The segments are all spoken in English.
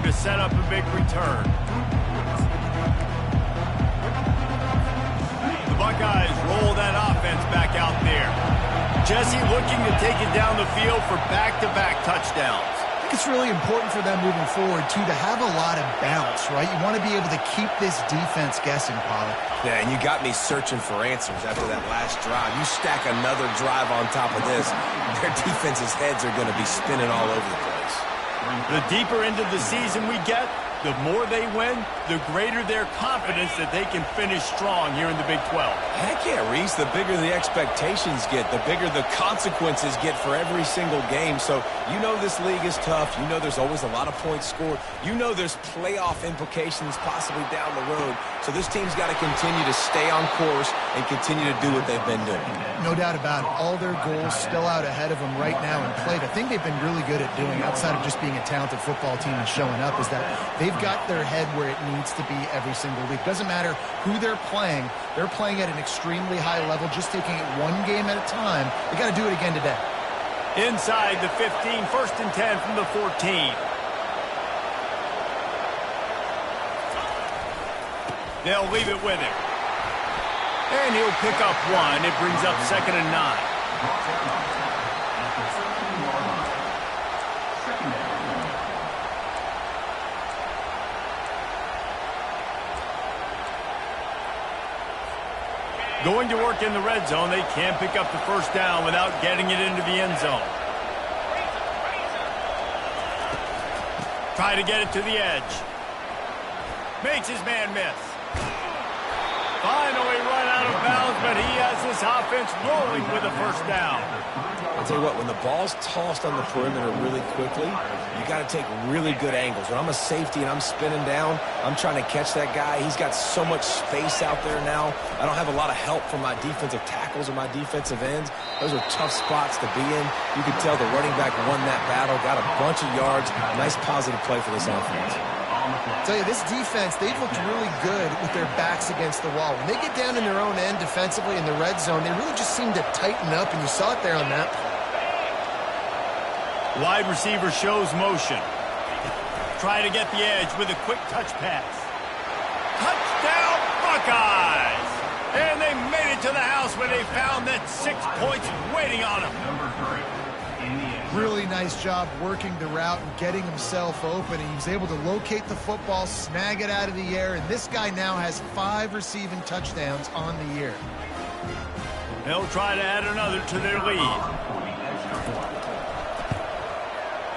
long to set up a big return. The Buckeyes roll that offense back out there. Jesse looking to take it down the field for back-to-back touchdowns. I think it's really important for them moving forward, too, to have a lot of bounce, right? You want to be able to keep this defense guessing, Pollard. Yeah, and you got me searching for answers after that last drive. You stack another drive on top of this, their defense's heads are going to be spinning all over the place. The deeper into the season we get, the more they win, the greater their confidence that they can finish strong here in the Big 12. Heck yeah, Reese. The bigger the expectations get, the bigger the consequences get for every single game. So you know this league is tough. You know there's always a lot of points scored. You know there's playoff implications possibly down the road. So this team's got to continue to stay on course and continue to do what they've been doing. No doubt about it. All their goals still out ahead of them right now in play. The thing they've been really good at doing, outside of just being a talented football team and showing up, is that they've got their head where it needs to be every single week. Doesn't matter who they're playing at an extremely high level, just taking it one game at a time. They got to do it again today. Inside the 15, 1st and 10 from the 14. They'll leave it with him. And he'll pick up one. It brings up 2nd and 9. Going to work in the red zone. They can't pick up the first down without getting it into the end zone. Try to get it to the edge. Makes his man miss. Finally run out of bounds, but he has this offense rolling with a first down. I'll tell you what, when the ball's tossed on the perimeter really quickly, you got to take really good angles. When I'm a safety and I'm spinning down, I'm trying to catch that guy. He's got so much space out there now. I don't have a lot of help from my defensive tackles or my defensive ends. Those are tough spots to be in. You can tell the running back won that battle, got a bunch of yards. Nice positive play for this offense. I'll tell you, this defense, they've looked really good with their backs against the wall. When they get down in their own end defensively in the red zone, they really just seem to tighten up, and you saw it there on that play. Wide receiver shows motion. Try to get the edge with a quick touch pass. Touchdown, Buckeyes! And they made it to the house where they found that 6 points waiting on them. Really nice job working the route and getting himself open. He was able to locate the football, snag it out of the air, and this guy now has 5 receiving touchdowns on the year. They'll try to add another to their lead.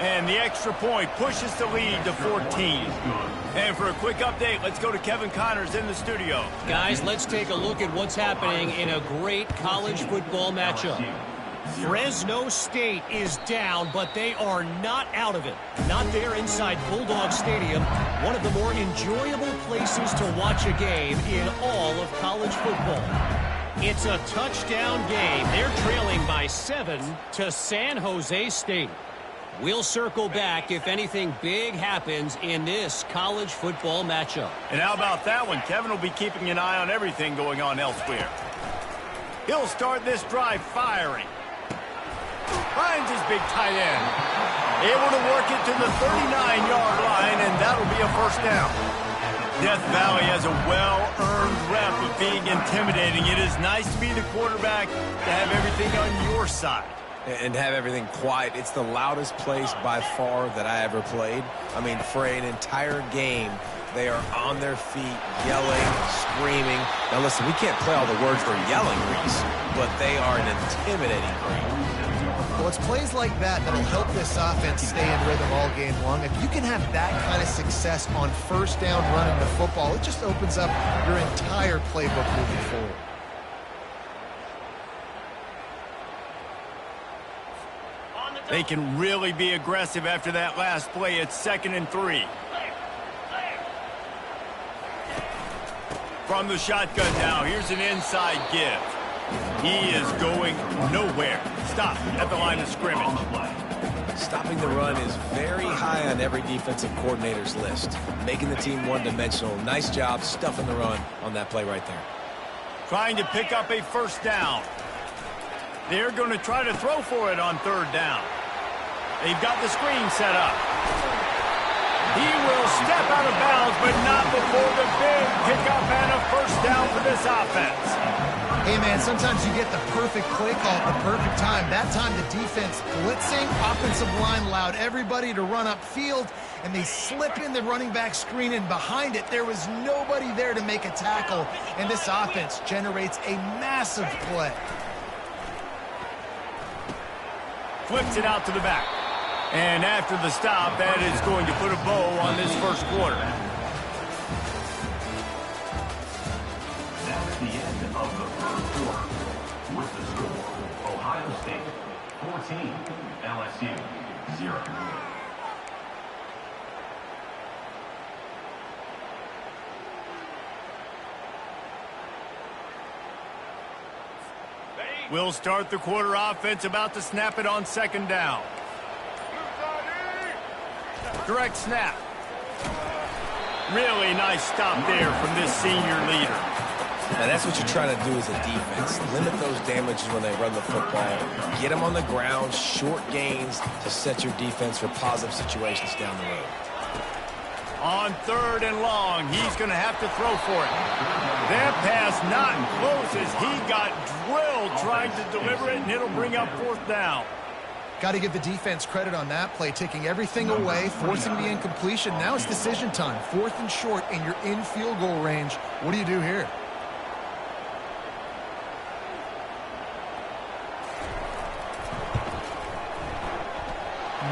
And the extra point pushes the lead to 14. And for a quick update, let's go to Kevin Connors in the studio. Guys, let's take a look at what's happening in a great college football matchup. Fresno State is down, but they are not out of it. Not there inside Bulldog Stadium, one of the more enjoyable places to watch a game in all of college football. It's a touchdown game. They're trailing by 7 to San Jose State. We'll circle back if anything big happens in this college football matchup. And how about that one? Kevin will be keeping an eye on everything going on elsewhere. He'll start this drive firing. Finds his big tight end. Able to work it to the 39-yard line, and that'll be a first down. Death Valley has a well-earned rep of being intimidating. It is nice to be the quarterback, to have everything on your side. And have everything quiet. It's the loudest place by far that I ever played. I mean, for an entire game, they are on their feet, yelling, screaming. Now listen, we can't play all the words they're yelling, Reese, but they are an intimidating crowd. Well, it's plays like that that'll help this offense stay in rhythm all game long. If you can have that kind of success on first down running the football, it just opens up your entire playbook moving forward. They can really be aggressive after that last play. It's 2nd and 3. From the shotgun now, here's an inside give. He is going nowhere. Stop at the line of scrimmage. Stopping the run is very high on every defensive coordinator's list. Making the team one-dimensional. Nice job stuffing the run on that play right there. Trying to pick up a first down. They're going to try to throw for it on 3rd down. They've got the screen set up. He will but not before the big pickup and a first down for this offense. Hey, man, sometimes you get the perfect play call at the perfect time. That time the defense blitzing, offensive line allowed everybody to run upfield, and they slip in the running back screen, and behind it there was nobody there to make a tackle, and this offense generates a massive play. Flips it out to the back. And after the stop, that is going to put a bow on this first quarter. That's the end of the first quarter. With the score, Ohio State 14, LSU 0. We'll start the quarter offense, about to snap it on second down. Direct snap. Really nice stop there from this senior leader. Now that's what you're trying to do as a defense. Limit those damages when they run the football. Get them on the ground, short gains to set your defense for positive situations down the road. On third and long, he's going to have to throw for it. That pass not close as he got drilled trying to deliver it, and it'll bring up fourth down. Got to give the defense credit on that play, taking everything away, forcing the incompletion. Now it's decision time. Fourth and short, and you're in field goal range. What do you do here?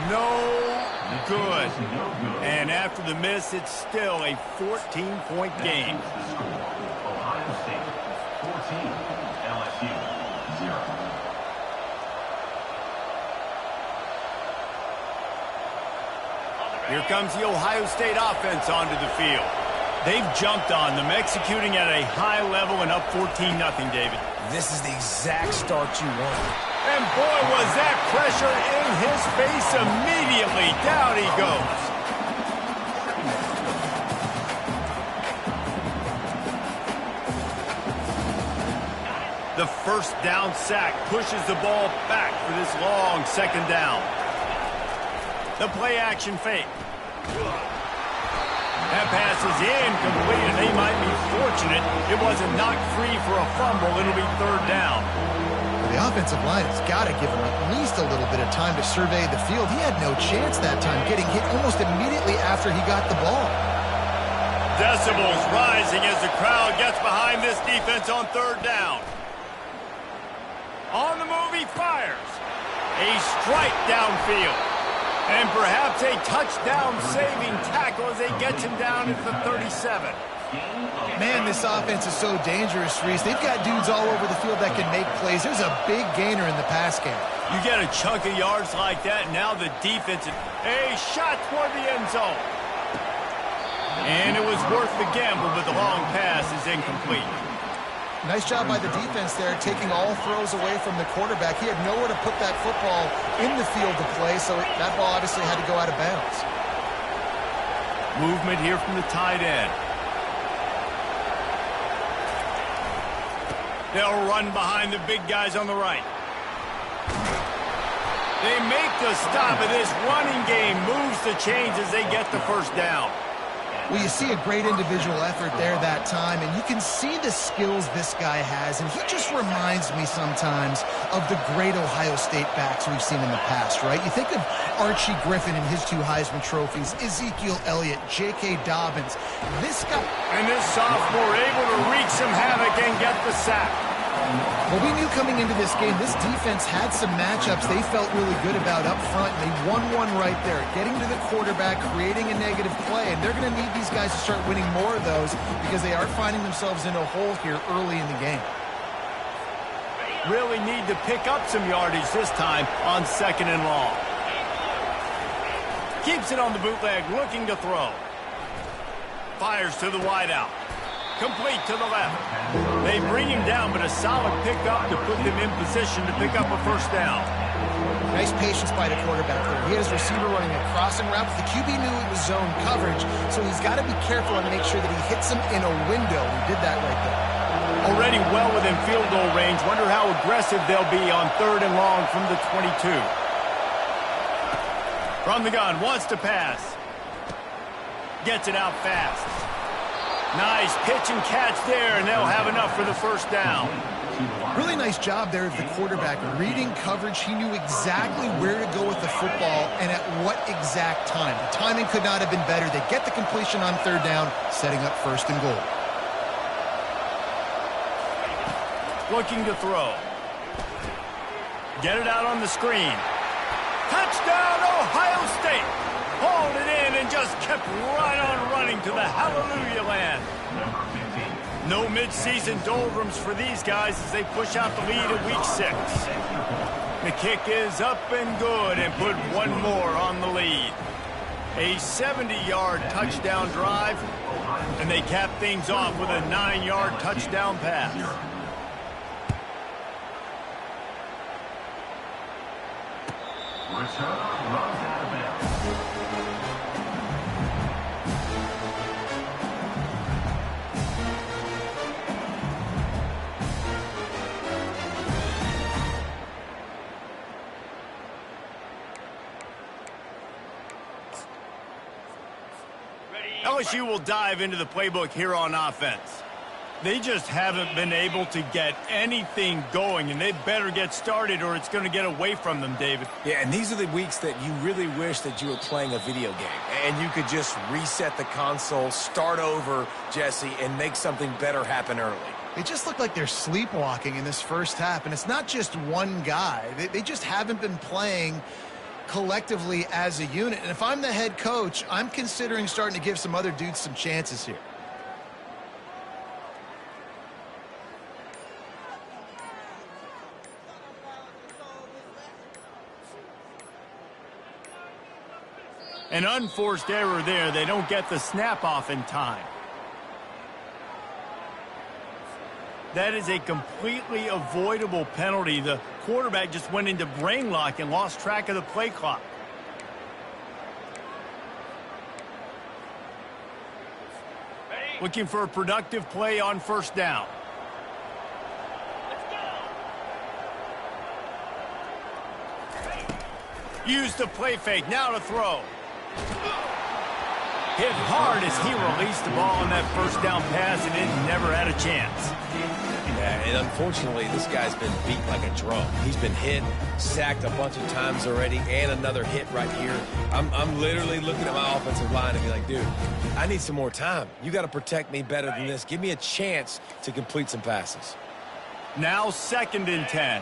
No good. And after the miss, it's still a 14-point game. The score, Ohio State 14, LSU 0. Here comes the Ohio State offense onto the field. They've jumped on them, executing at a high level and up 14-0, David. This is the exact start you want. And boy, was that pressure in his face immediately. Down he goes. The first down sack pushes the ball back for this long second down. The play action fake. That pass is incomplete, and they might be fortunate it wasn't knocked free for a fumble. It'll be third down. The offensive line has got to give him at least a little bit of time to survey the field. He had no chance that time, getting hit almost immediately after he got the ball. Decibels rising as the crowd gets behind this defense on third down. On the move, he fires. A strike downfield. And perhaps a touchdown-saving tackle as they get him down into the 37. Man, this offense is so dangerous, Reese. They've got dudes all over the field that can make plays. There's a big gainer in the pass game. You get a chunk of yards like that, now the defense. A shot toward the end zone. And it was worth the gamble, but the long pass is incomplete. Nice job by the defense there, taking all throws away from the quarterback. He had nowhere to put that football in the field to play, so that ball obviously had to go out of bounds. Movement here from the tight end. They'll run behind the big guys on the right. They make the stop, and this running game moves the chains as they get the first down. Well, you see a great individual effort there that time, and you can see the skills this guy has, and he just reminds me sometimes of the great Ohio State backs we've seen in the past, right? You think of Archie Griffin and his 2 Heisman trophies, Ezekiel Elliott, J.K. Dobbins. This guy... And this sophomore able to wreak some havoc and get the sack. Well, we knew coming into this game, this defense had some matchups they felt really good about up front, and they won one right there, getting to the quarterback, creating a negative play, and they're going to need these guys to start winning more of those because they are finding themselves in a hole here early in the game. Really need to pick up some yardage this time on second and long. Keeps it on the bootleg, looking to throw. Fires to the wideout. Complete to the left. They bring him down, but a solid pickup to put them in position to pick up a first down. Nice patience by the quarterback there. He had his receiver running a crossing route, but the QB knew it was zone coverage, so he's got to be careful and make sure that he hits him in a window. He did that right there. Already well within field goal range. Wonder how aggressive they'll be on third and long from the 22. From the gun, wants to pass. Gets it out fast. Nice pitch and catch there, and they'll have enough for the first down. Really nice job there of the quarterback reading coverage. He knew exactly where to go with the football and at what exact time. The timing could not have been better. They get the completion on third down, setting up first and goal. Looking to throw. Get it out on the screen. Touchdown, Ohio State. Hauled it in and just kept right on running to the hallelujah land. No mid-season doldrums for these guys as they push out the lead at week 6. The kick is up and good and put one more on the lead. A 70-yard touchdown drive, and they cap things off with a 9-yard touchdown pass. Return runs out of bounds. LSU will dive into the playbook here on offense. They just haven't been able to get anything going, and they better get started or it's going to get away from them, David. Yeah, and these are the weeks that you really wish that you were playing a video game and you could just reset the console, start over, Jesse, and make something better happen early. They just look like they're sleepwalking in this first half, and it's not just one guy. They just haven't been playing collectively as a unit. And if I'm the head coach, I'm considering starting to give some other dudes some chances here. An unforced error there. They don't get the snap off in time. That is a completely avoidable penalty. The quarterback just went into brain lock and lost track of the play clock. Looking for a productive play on first down. Use the play fake. Now to throw. Hit hard as he released the ball on that first down pass, and it never had a chance. Yeah, and unfortunately, this guy's been beat like a drum. He's been hit, sacked a bunch of times already, and another hit right here. I'm literally looking at my offensive line and be like, dude, I need some more time. You got to protect me better than this. Give me a chance to complete some passes. Now 2nd and 10.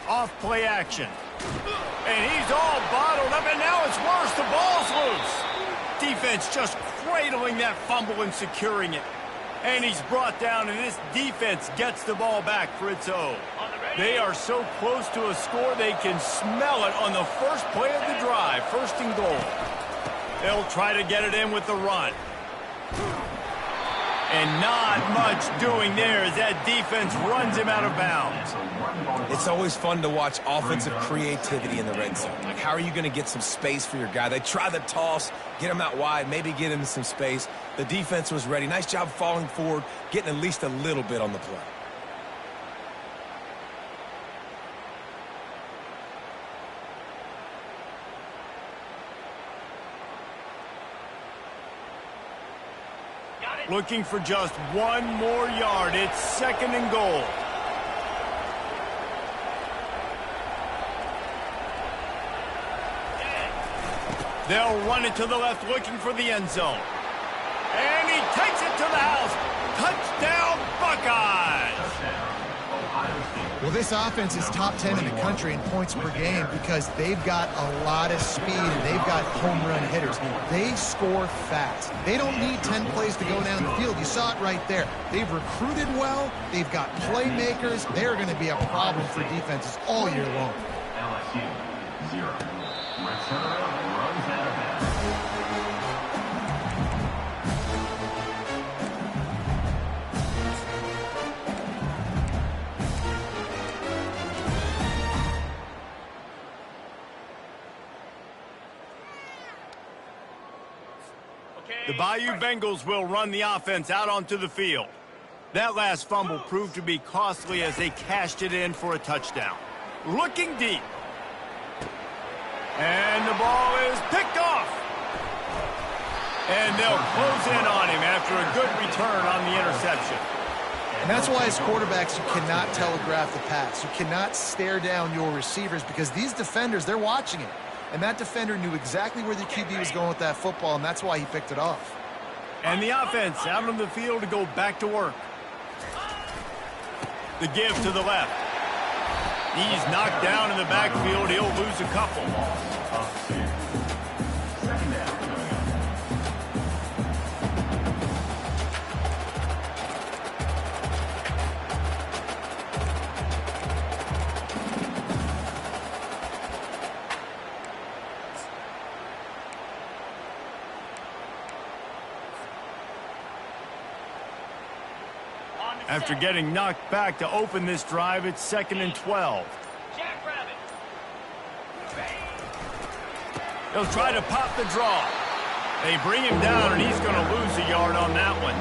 Off play action. And he's all bottled up, and now it's worse. The ball's loose. Defense just cradling that fumble and securing it. And he's brought down, and this defense gets the ball back for its own. They are so close to a score, they can smell it on the first play of the drive. 1st and goal. They'll try to get it in with the run. And not much doing there as that defense runs him out of bounds. It's always fun to watch offensive creativity in the red zone. Like, how are you going to get some space for your guy? They try the toss, get him out wide, maybe get him some space. The defense was ready. Nice job falling forward, getting at least a little bit on the play. Looking for just one more yard. It's 2nd and goal. They'll run it to the left, looking for the end zone. And he takes it to the house. Touchdown, Buckeyes! Well, this offense is top 10 in the country in points per game because they've got a lot of speed and they've got home run hitters. They score fast. They don't need 10 plays to go down the field. You saw it right there. They've recruited well. They've got playmakers. They're going to be a problem for defenses all year long. LSU 0. Return runs out of bounds. The Bayou Bengals will run the offense out onto the field. That last fumble proved to be costly as they cashed it in for a touchdown. Looking deep. And the ball is picked off. And they'll close in on him after a good return on the interception. And that's why as quarterbacks, you cannot telegraph the pass. You cannot stare down your receivers because these defenders, they're watching it. And that defender knew exactly where the QB was going with that football, and that's why he picked it off. And the offense out on the field to go back to work. The give to the left. He's knocked down in the backfield. He'll lose a couple. After getting knocked back to open this drive, it's 2nd and 12. He'll try to pop the draw. They bring him down, and he's going to lose a yard on that one.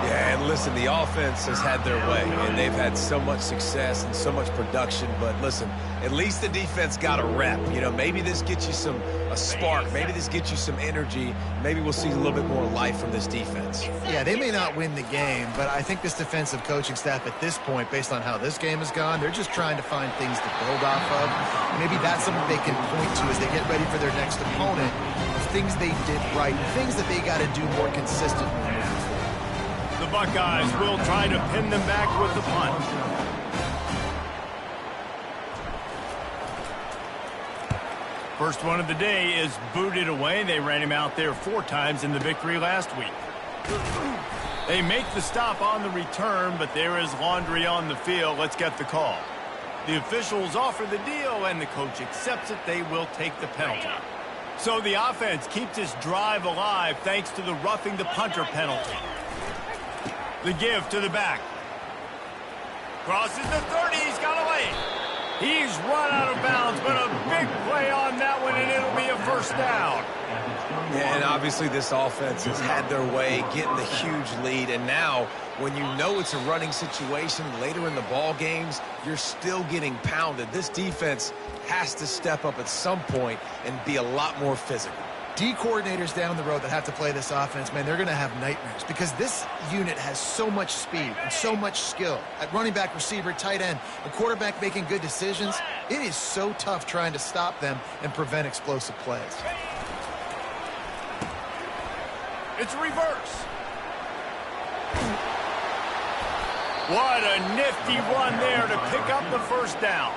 Yeah, and listen, the offense has had their way, and they've had so much success and so much production. But listen, at least the defense got a rep. You know, maybe this gets you a spark. Maybe this gets you some energy. Maybe we'll see a little bit more life from this defense. Yeah, they may not win the game, but I think this defensive coaching staff at this point, based on how this game has gone, they're just trying to find things to build off of. Maybe that's something they can point to as they get ready for their next opponent, of things they did right, things that they got to do more consistently. The Buckeyes will try to pin them back with the punt. First one of the day is booted away. They ran him out there 4 times in the victory last week. They make the stop on the return, but there is laundry on the field. Let's get the call. The officials offer the deal, and the coach accepts it. They will take the penalty. So the offense keeps this drive alive thanks to the roughing the punter penalty. The give to the back. Crosses the 30. He's got away. He's run out of bounds, but a big play on that one, and it'll be a first down. Yeah, and obviously this offense has had their way, getting the huge lead. And now, when you know it's a running situation later in the ball games, you're still getting pounded. This defense has to step up at some point and be a lot more physical. D coordinators down the road that have to play this offense, man, they're going to have nightmares because this unit has so much speed and so much skill. At running back, receiver, tight end, the quarterback making good decisions, it is so tough trying to stop them and prevent explosive plays. It's reverse. What a nifty run there to pick up the first down.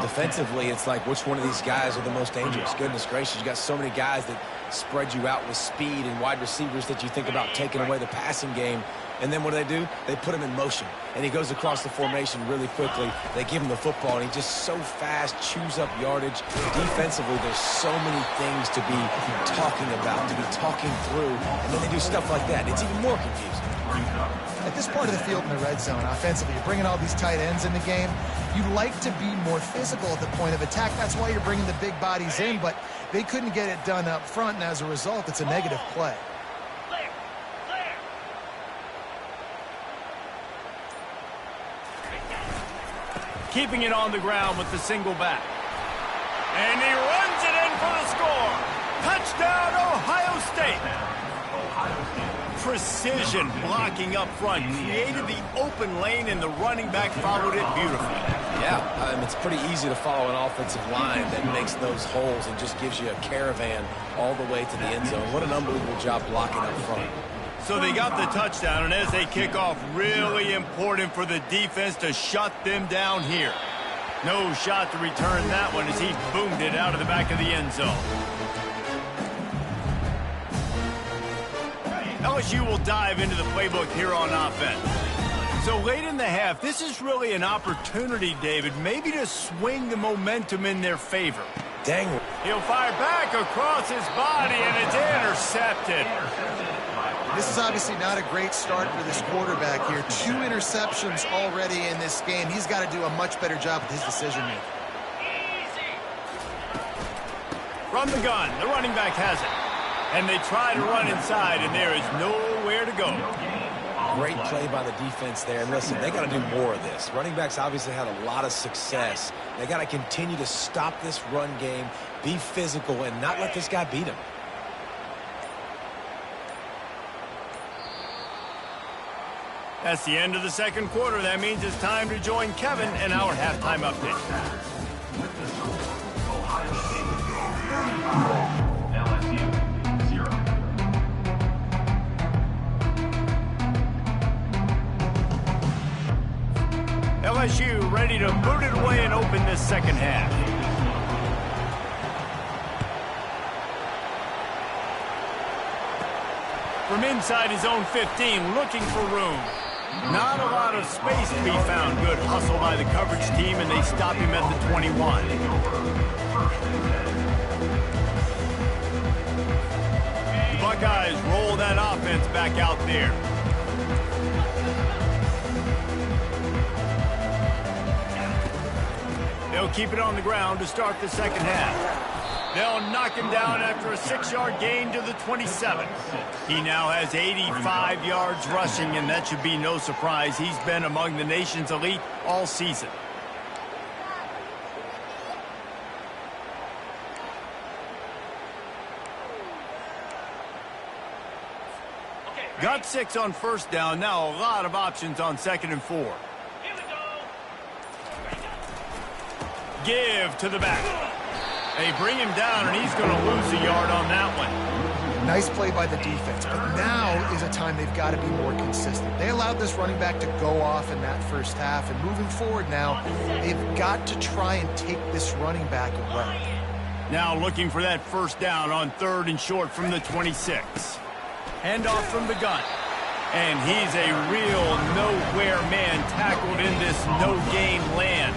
Defensively, it's like which one of these guys are the most dangerous. Goodness gracious, you got so many guys that spread you out with speed and wide receivers that you think about taking away the passing game. And then what do? They put him in motion, and he goes across the formation really quickly. They give him the football, and he just so fast chews up yardage. Defensively, there's so many things to be talking about, to be talking through, and then they do stuff like that. It's even more confusing. At this part of the field in the red zone, offensively, you're bringing all these tight ends in the game. You like to be more physical at the point of attack. That's why you're bringing the big bodies in, but they couldn't get it done up front, and as a result, it's a negative play. Keeping it on the ground with the single back. And he runs it in for the score. Touchdown, Ohio State. Precision blocking up front. Created the open lane, and the running back followed it beautifully. Yeah, it's pretty easy to follow an offensive line that makes those holes and just gives you a caravan all the way to the end zone. What an unbelievable job blocking up front. So they got the touchdown, and as they kick off, really important for the defense to shut them down here. No shot to return that one as he boomed it out of the back of the end zone. LSU will dive into the playbook here on offense. So late in the half, this is really an opportunity, David, maybe to swing the momentum in their favor. Dang. He'll fire back across his body, and it's intercepted. This is obviously not a great start for this quarterback here. 2 interceptions already in this game. He's got to do a much better job with his decision-making. From the gun, the running back has it. And they try to run inside, and there is nowhere to go. Great play by the defense there. And listen, they got to do more of this. Running backs obviously had a lot of success. They got to continue to stop this run game, be physical, and not let this guy beat him. That's the end of the second quarter. That means it's time to join Kevin in our halftime update. With the score, Ohio State 35, LSU 0. LSU ready to boot it away and open this second half. From inside his own 15, looking for room. Not a lot of space to be found. Good hustle by the coverage team, and they stop him at the 21. The Buckeyes roll that offense back out there. They'll keep it on the ground to start the second half. They'll knock him down after a 6-yard gain to the 27. He now has 85 yards rushing, and that should be no surprise. He's been among the nation's elite all season. Got 6 on first down. Now a lot of options on 2nd and 4. Give to the back. They bring him down, and he's going to lose a yard on that one. Nice play by the defense, but now is a time they've got to be more consistent. They allowed this running back to go off in that first half, and moving forward now, they've got to try and take this running back away. Now looking for that first down on 3rd and short from the 26. Handoff from the gun. And he's a real nowhere man tackled in this no-gain land.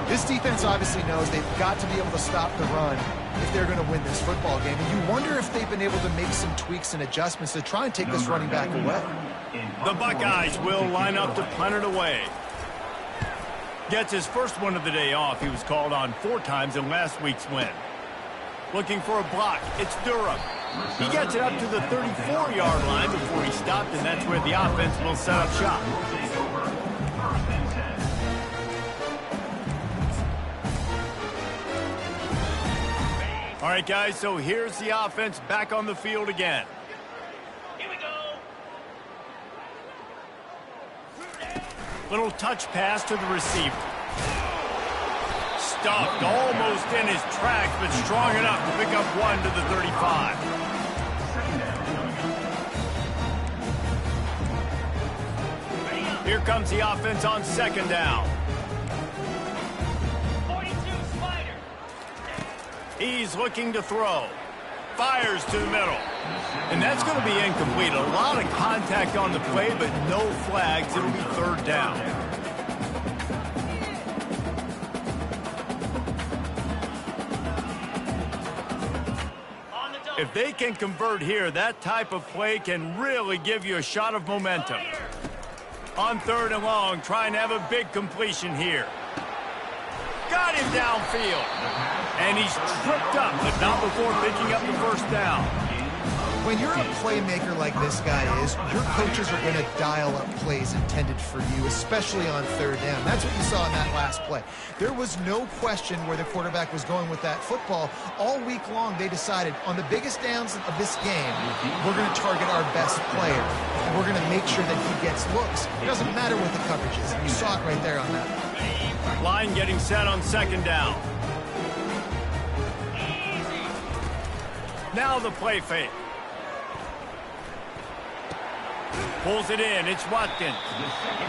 This defense obviously knows they've got to be able to stop the run if they're going to win this football game. And you wonder if they've been able to make some tweaks and adjustments to try and take this running back away. The Buckeyes will line up to punt it away. Gets his first one of the day off. He was called on 4 times in last week's win. Looking for a block. It's Durham. He gets it up to the 34-yard line before he stopped, and that's where the offense will set up shop. All right, guys, so here's the offense back on the field again. Here we go. Little touch pass to the receiver. Stuffed almost in his tracks, but strong enough to pick up 1 to the 35. Here comes the offense on 2nd down. He's looking to throw. Fires to the middle. And that's going to be incomplete. A lot of contact on the play, but no flags. It'll be 3rd down. If they can convert here, that type of play can really give you a shot of momentum. On 3rd and long, trying to have a big completion here. Got him downfield. And he's tripped up, but not before picking up the first down. When you're a playmaker like this guy is, your coaches are going to dial up plays intended for you, especially on 3rd down. That's what you saw in that last play. There was no question where the quarterback was going with that football. All week long, they decided on the biggest downs of this game, we're going to target our best player. And we're going to make sure that he gets looks. It doesn't matter what the coverage is. You saw it right there on that. Line getting set on 2nd down. Now the play fake. Pulls it in. It's Watkins.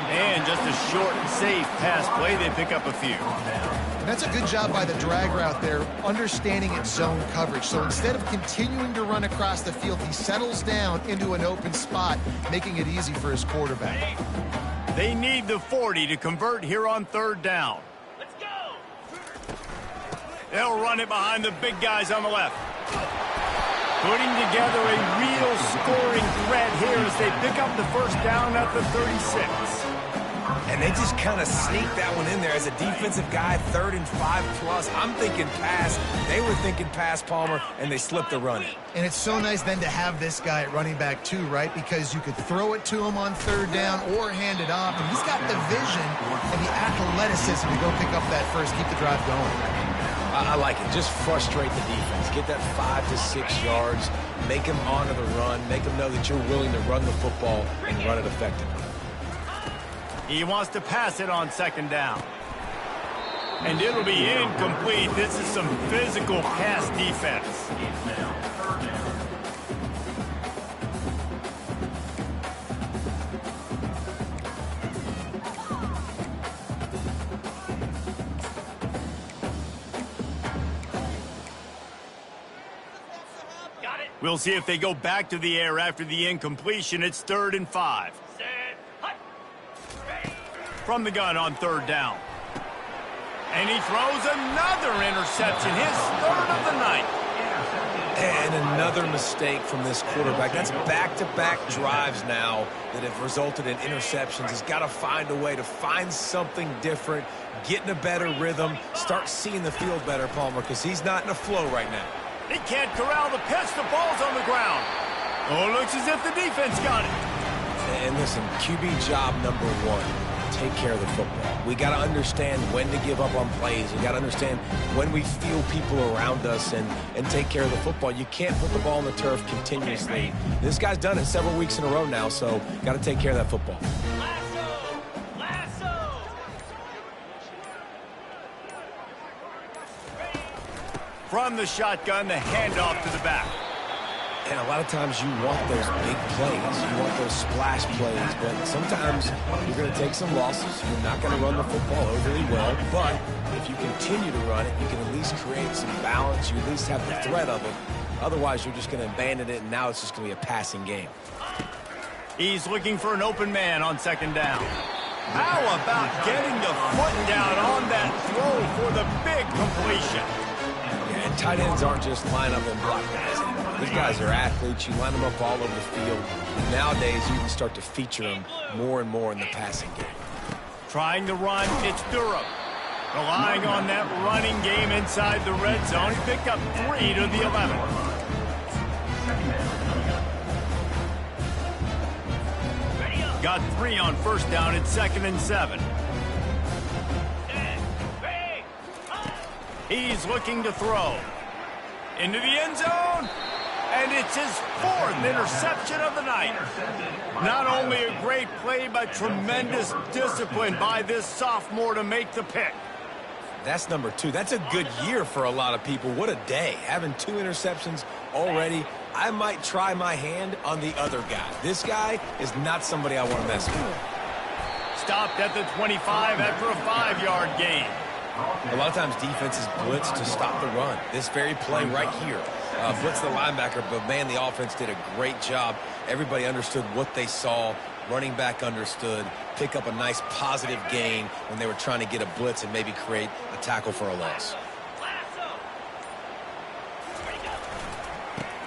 And just a short, safe pass play. They pick up a few. And that's a good job by the drag route there, understanding its zone coverage. So instead of continuing to run across the field, he settles down into an open spot, making it easy for his quarterback. They need the 40 to convert here on 3rd down. Let's go. They'll run it behind the big guys on the left. Putting together a real scoring threat here as they pick up the first down at the 36. And they just kind of sneaked that one in there as a defensive guy, 3rd and 5+. I'm thinking pass. They were thinking pass, Palmer, and they slipped the run. And it's so nice then to have this guy at running back too, right? Because you could throw it to him on 3rd down or hand it off. And he's got the vision and the athleticism to go pick up that first, keep the drive going. I like it. Just frustrate the defense. Get that 5 to 6 yards. Make them honor the run. Make them know that you're willing to run the football and run it effectively. He wants to pass it on second down. And it'll be incomplete. This is some physical pass defense. It's now third down. We'll see if they go back to the air after the incompletion. It's 3rd and 5. From the gun on 3rd down. And he throws another interception, his 3rd of the night. And another mistake from this quarterback. That's back-to-back drives now that have resulted in interceptions. He's got to find a way to find something different, get in a better rhythm, start seeing the field better, Palmer, because he's not in a flow right now. He can't corral the pitch. The ball's on the ground. Oh, it looks as if the defense got it. And listen, QB job number 1, take care of the football. We got to understand when to give up on plays. We got to understand when we feel people around us and take care of the football. You can't put the ball on the turf continuously. This guy's done it several weeks in a row now, so got to take care of that football. From the shotgun, the handoff to the back. And a lot of times you want those big plays. You want those splash plays. But sometimes you're going to take some losses. You're not going to run the football overly well. But if you continue to run it, you can at least create some balance. You at least have the threat of it. Otherwise, you're just going to abandon it, and now it's just going to be a passing game. He's looking for an open man on 2nd down. How about getting the foot down on that throw for the big completion? And tight ends aren't just line up and block guys anymore. These guys are athletes. You line them up all over the field. And nowadays, you can start to feature them more and more in the passing game. Trying to run, it's Durham. Relying on that running game inside the red zone. He picked up 3 to the 11. Got 3 on 1st down. It's 2nd and 7. He's looking to throw. Into the end zone. And it's his 4th interception of the night. Not only a great play, but tremendous discipline by this sophomore to make the pick. That's number 2. That's a good year for a lot of people. What a day. Having 2 interceptions already. I might try my hand on the other guy. This guy is not somebody I want to mess with. Stopped at the 25 after a 5-yard gain. A lot of times defenses blitz to stop the run. This very play right here. Blitz the linebacker, but man, the offense did a great job. Everybody understood what they saw. Running back understood. Pick up a nice positive gain when they were trying to get a blitz and maybe create a tackle for a loss.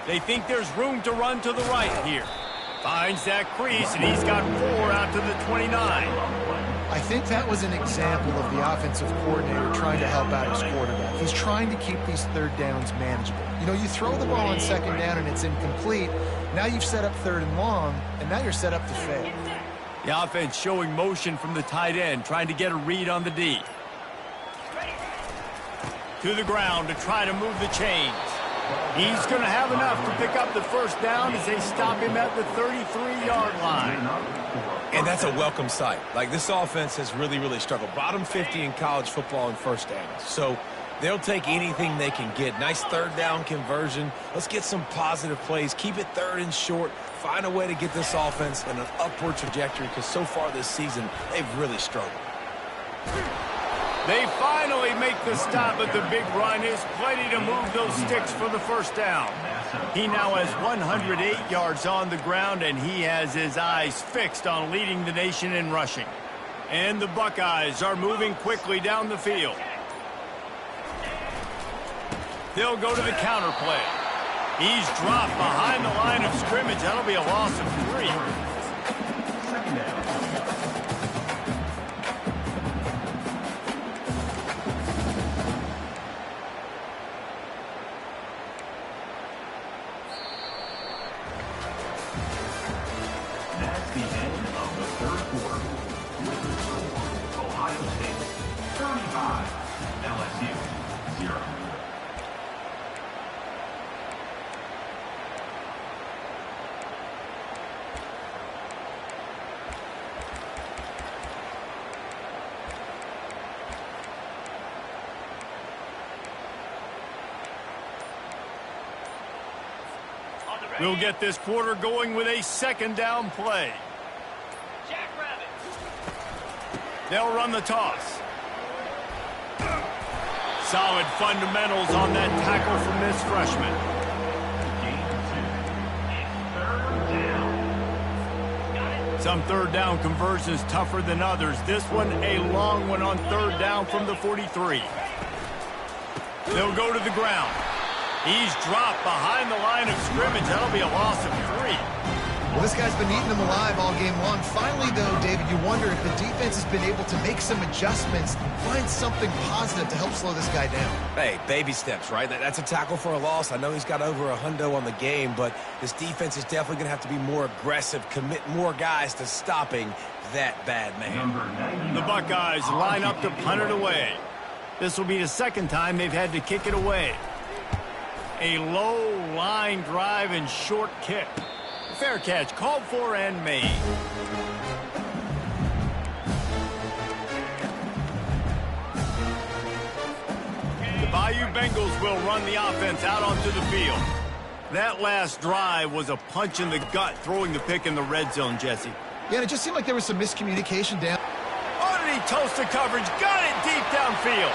They think there's room to run to the right here. Finds that crease, and he's got 4 out to the 29. I think that was an example of the offensive coordinator trying to help out his quarterback. He's trying to keep these 3rd downs manageable. You know, you throw the ball on 2nd down and it's incomplete. Now you've set up 3rd and long, and now you're set up to fail. The offense showing motion from the tight end, trying to get a read on the D. To the ground to try to move the chains. He's going to have enough to pick up the 1st down as they stop him at the 33-yard line. And that's a welcome sight. Like, this offense has really, really struggled. Bottom 50 in college football in 1st downs. So they'll take anything they can get. Nice 3rd down conversion. Let's get some positive plays. Keep it 3rd and short. Find a way to get this offense in an upward trajectory, because so far this season, they've really struggled. They finally make the stop at the big run. Is plenty to move those sticks for the 1st down. He now has 108 yards on the ground, and he has his eyes fixed on leading the nation in rushing. And the Buckeyes are moving quickly down the field. They'll go to the counter play. He's dropped behind the line of scrimmage. That'll be a loss of 3. That's the end of the 3rd quarter. With the score, Ohio State 35, LSU 0. We'll get this quarter going with a second down play. They'll run the toss. Solid fundamentals on that tackle from this freshman. Some third down conversions tougher than others. This one a long one on third down from the 43. They'll go to the ground. He's dropped behind the line of scrimmage. That'll be a loss of 3. Well, this guy's been eating them alive all game long. Finally, though, David, you wonder if the defense has been able to make some adjustments, find something positive to help slow this guy down. Hey, baby steps, right? That's a tackle for a loss. I know he's got over a hundo on the game, but this defense is definitely going to have to be more aggressive, commit more guys to stopping that bad man. The Buckeyes line up to punt it away. This will be the second time they've had to kick it away. A low line drive and short kick. Fair catch, called for and made. The Bayou Bengals will run the offense out onto the field. That last drive was a punch in the gut, throwing the pick in the red zone, Jesse. Yeah, and it just seemed like there was some miscommunication down. Oh, did he toast the coverage? Got it deep downfield.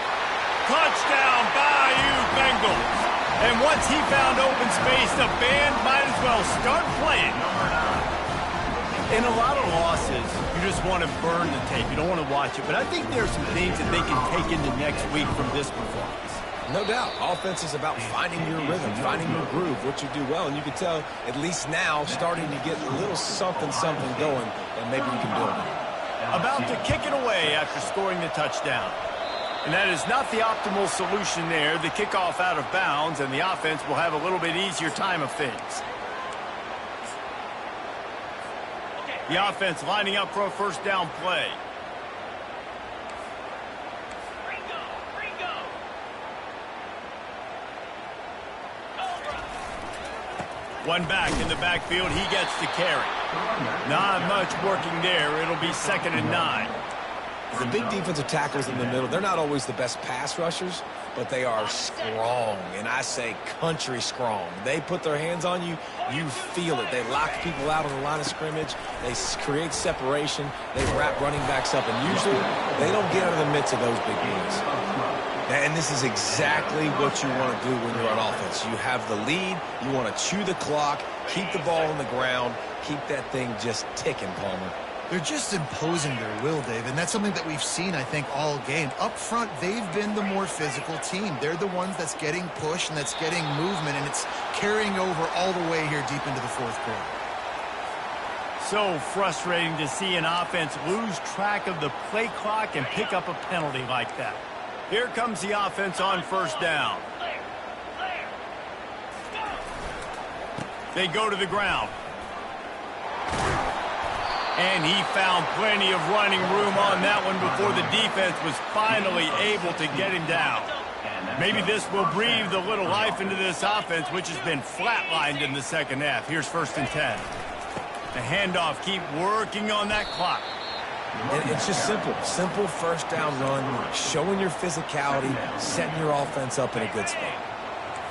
Touchdown, Bayou Bengals. And once he found open space, the band might as well start playing. In a lot of losses, you just want to burn the tape. You don't want to watch it. But I think there's some things that they can take into next week from this performance. No doubt. Offense is about finding your rhythm, finding your groove, what you do well. And you can tell, at least now, starting to get a little something going, and maybe you can build it. About to kick it away after scoring the touchdown. And that is not the optimal solution there. The kickoff out of bounds, and the offense will have a little bit easier time of things. The offense lining up for a first down play. One back in the backfield. He gets the carry. Not much working there. It'll be 2nd and 9. The big defensive tackles in the middle, they're not always the best pass rushers, but they are strong, and I say country strong. They put their hands on you, you feel it. They lock people out on the line of scrimmage. They create separation. They wrap running backs up, and usually they don't get out of the midst of those big boys. And this is exactly what you want to do when you're on offense. You have the lead. You want to chew the clock, keep the ball on the ground, keep that thing just ticking, Palmer. They're just imposing their will, Dave, and that's something that we've seen, I think, all game. Up front, they've been the more physical team. They're the ones that's getting pushed and that's getting movement, and it's carrying over all the way here deep into the fourth quarter. So frustrating to see an offense lose track of the play clock and pick up a penalty like that. Here comes the offense on first down. They go to the ground. And he found plenty of running room on that one before the defense was finally able to get him down. Maybe this will breathe a little life into this offense, which has been flatlined in the second half. Here's 1st and 10. The handoff, keep working on that clock. And it's just simple first down run, showing your physicality, setting your offense up in a good spot.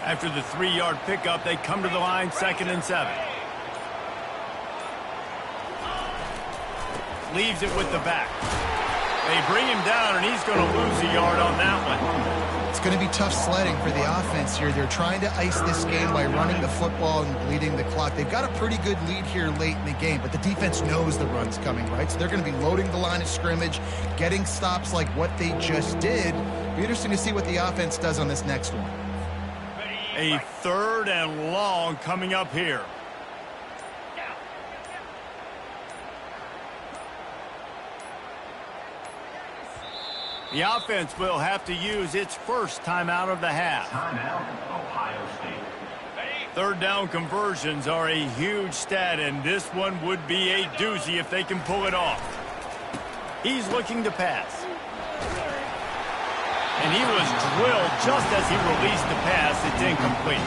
After the 3-yard pickup, they come to the line, 2nd and 7. Leaves it with the back. They bring him down, and he's going to lose a yard on that one. It's going to be tough sledding for the offense here. They're trying to ice this game by running the football and bleeding the clock. They've got a pretty good lead here late in the game, but the defense knows the run's coming, right? So they're going to be loading the line of scrimmage, getting stops like what they just did. It'll be interesting to see what the offense does on this next one. A 3rd and long coming up here. The offense will have to use its first timeout of the half. Timeout, Ohio State. 3rd down conversions are a huge stat, and this one would be a doozy if they can pull it off. He's looking to pass. And he was drilled just as he released the pass. It's incomplete.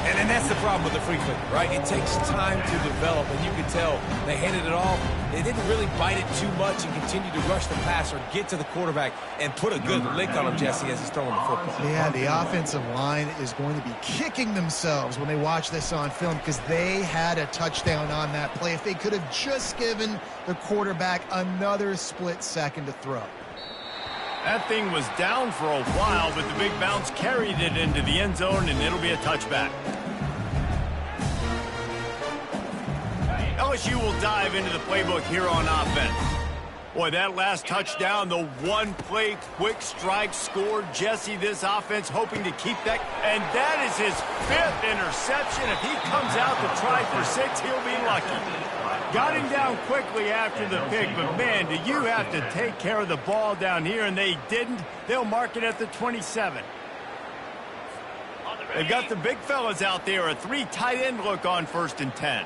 And that's the problem with the free clicker, right? It takes time to develop, and you can tell they handed it off. They didn't really bite it too much and continue to rush the passer, get to the quarterback, and put a good lick on him, Jesse, as he's throwing the football. Yeah, the offensive line is going to be kicking themselves when they watch this on film because they had a touchdown on that play. If they could have just given the quarterback another split second to throw. That thing was down for a while, but the big bounce carried it into the end zone, and it'll be a touchback. LSU will dive into the playbook here on offense. Boy, that last touchdown, the one-play quick strike scored. Jesse, this offense hoping to keep that. And that is his 5th interception. If he comes out to try for 6, he'll be lucky. Got him down quickly after the pick, but man, do you have to take care of the ball down here, and they didn't. They'll mark it at the 27. They've got the big fellas out there, a 3 tight end look on 1st and 10.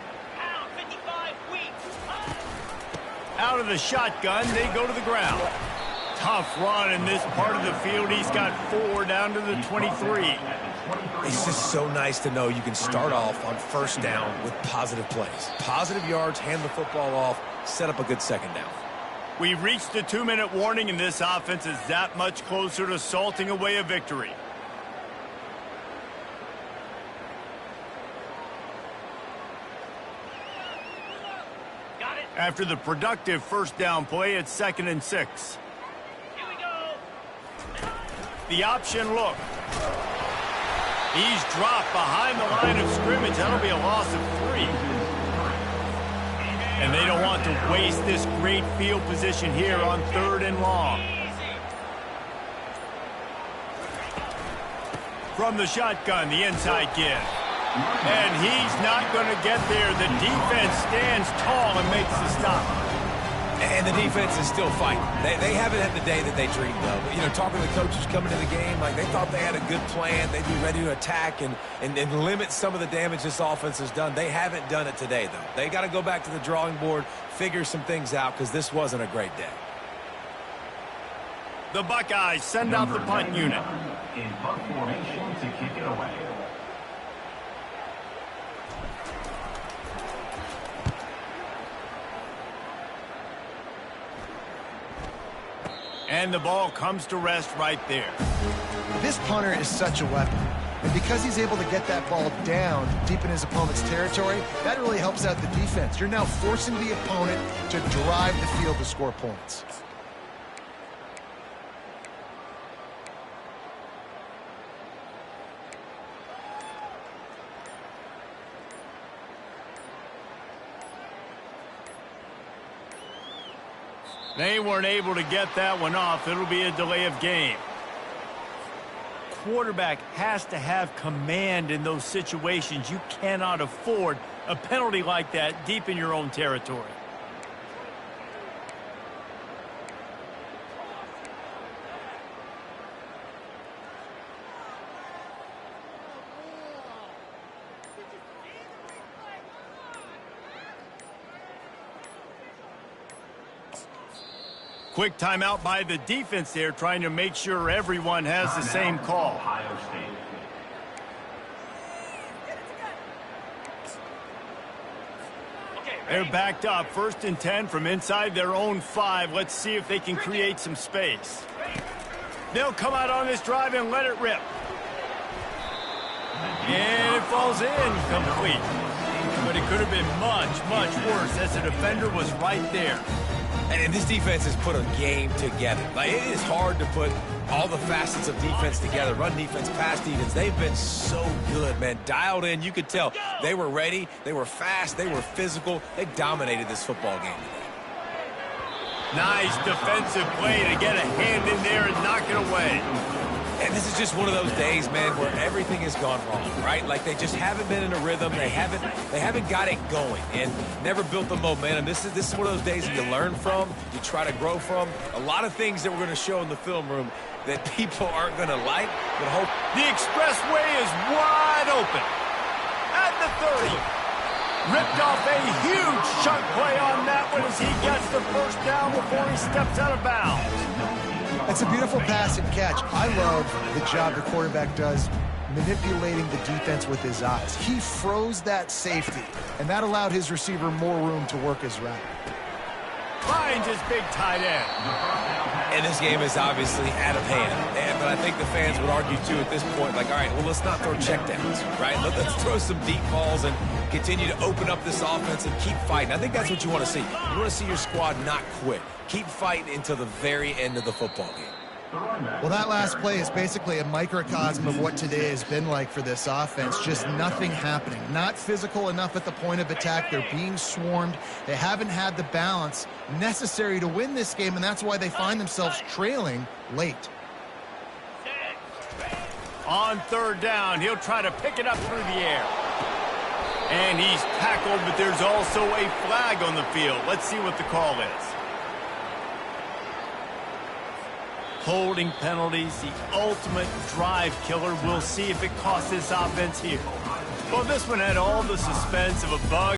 Out of the shotgun, they go to the ground. Tough run in this part of the field. He's got 4 down to the 23. It's just so nice to know you can start off on 1st down with positive plays. Positive yards, hand the football off, set up a good 2nd down. We've reached the 2-minute warning, and this offense is that much closer to salting away a victory. After the productive 1st down play, it's 2nd and 6. Here we go. The option look. He's dropped behind the line of scrimmage. That'll be a loss of 3. And they don't want to waste this great field position here on 3rd and long. From the shotgun, the inside give. And he's not going to get there. The defense stands tall and makes the stop. And the defense is still fighting. They haven't had the day that they dreamed of. You know, talking to the coaches coming to the game, like they thought they had a good plan. They'd be ready to attack and limit some of the damage this offense has done. They haven't done it today, though. They got to go back to the drawing board, figure some things out, because this wasn't a great day. The Buckeyes send out the punt unit. In punt formation to kick it away. And the ball comes to rest right there. This punter is such a weapon. And because he's able to get that ball down deep in his opponent's territory, that really helps out the defense. You're now forcing the opponent to drive the field to score points. They weren't able to get that one off. It'll be a delay of game. Quarterback has to have command in those situations. You cannot afford a penalty like that deep in your own territory. Quick timeout by the defense there, trying to make sure everyone has the same call. Ohio State. They're backed up, 1st and 10 from inside their own 5. Let's see if they can create some space. They'll come out on this drive and let it rip. And it falls in complete. But it could have been much, much worse as the defender was right there. And this defense has put a game together. Like, it is hard to put all the facets of defense together. Run defense, pass defense. They've been so good, man. Dialed in. You could tell they were ready. They were fast. They were physical. They dominated this football game today. Nice defensive play to get a hand in there and knock it away. And this is just one of those days, man, where everything has gone wrong, right? Like, they just haven't been in a rhythm. They haven't got it going and never built the momentum. This is one of those days that you learn from, you try to grow from. A lot of things that we're going to show in the film room that people aren't going to like, but hope. The expressway is wide open. At the 30. Ripped off a huge chunk play on that one as he gets the 1st down before he steps out of bounds. It's a beautiful pass and catch. I love the job the quarterback does manipulating the defense with his eyes. He froze that safety, and that allowed his receiver more room to work his route. Finds his big tight end. And this game is obviously out of hand. But I think the fans would argue, too, at this point, like, all right, well, let's not throw checkdowns, right? Let's throw some deep balls and continue to open up this offense and keep fighting. I think that's what you want to see. You want to see your squad not quit. Keep fighting until the very end of the football game. Well, that last play is basically a microcosm of what today has been like for this offense. Just nothing happening. Not physical enough at the point of attack. They're being swarmed. They haven't had the balance necessary to win this game, and that's why they find themselves trailing late. On third down, he'll try to pick it up through the air. And he's tackled, but there's also a flag on the field. Let's see what the call is. Holding penalties, the ultimate drive killer. We'll see if it costs this offense here. Well, this one had all the suspense of a bug.